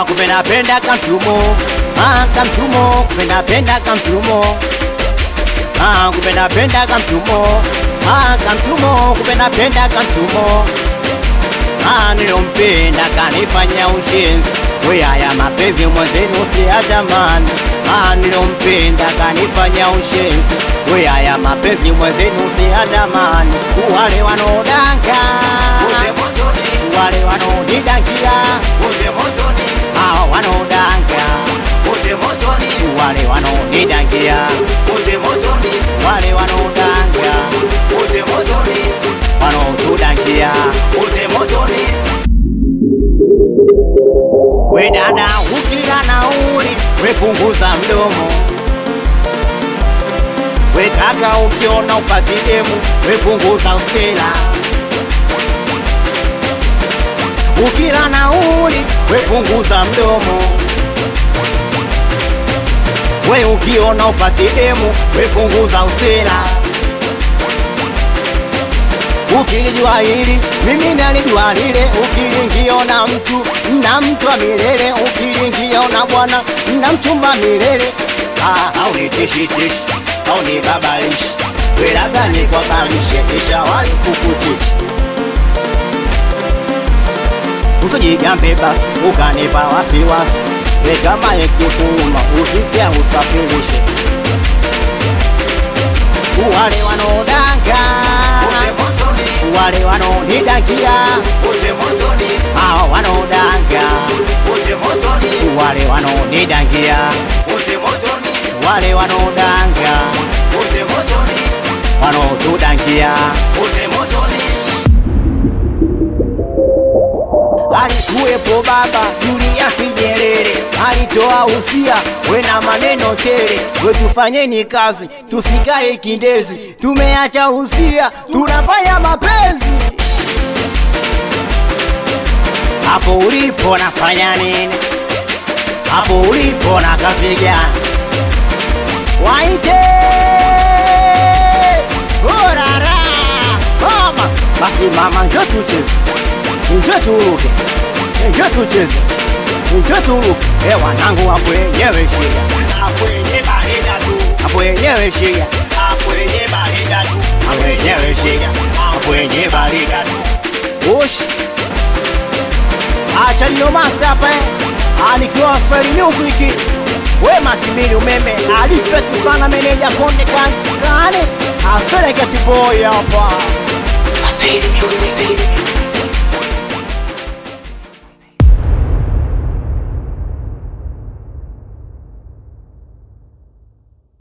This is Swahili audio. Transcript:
Kupenda penda kamtumo, kamtumo, kupenda penda kamtumo, kupenda penda kamtumo, kamtumo, kupenda penda kamtumo. Nilompenda kanifanya ushenzi, we haya mapenzi mwenzenu siyatamani. Nilompenda kanifanya ushenzi, we haya mapenzi mwenzenu siyatamani. Wale wanodanga, wale wanonidangia, wanodanga, wale wanonidangia, wale wanodanga, wanotudangia. We dada ukila nauli, we punguza mdomo. We kaka ukiona upati demu, we punguza usela. Ukila nauli, we punguza mdomo. We ukiona upati demu, we punguza usela. Ukilijua hili, mimi nalijua lile. Ukilingiona mtu, na mtu wa milele. Ukilingiona bwana, na mchumba milele. Haunitishi tishi, haunibabaishi. We labda nikwabalishe, nishawahi kukutishi. Usijigambe basi, ukanipa wasiwasi. We kama ikikuuma, usikia usafirishe. Wale wanodanga, wale wanonidangia, wanodanga, wale wanonidangia, wale wanodanga, wanotudangia. Alikuwepo baba Julius Nyerere, alitoa usia wena maneno tele. We tufanyeni kazi, tusikae kindezi. Tumeacha usia, tunafanya mapenzi. Hapo ulipo nafanya nini? Hapo ulipo na kazi gani? Waite orara mama, basi mama njoo tucheze, njoo turuke, njoo tucheze, njoo turuke. Wanangu hapo yenyewe shia, hapo yenyewe barida tu, hapo yenyewe shia, hapo yenyewe barida tu, hapo yenyewe shia, hapo yenyewe barida tu. Osh, acha ndio master hapa, anikiwa Swahili Music. We makimili umeme, alifetu sana meneja Konde Kane, asele kati boy hapa. Swahili Music.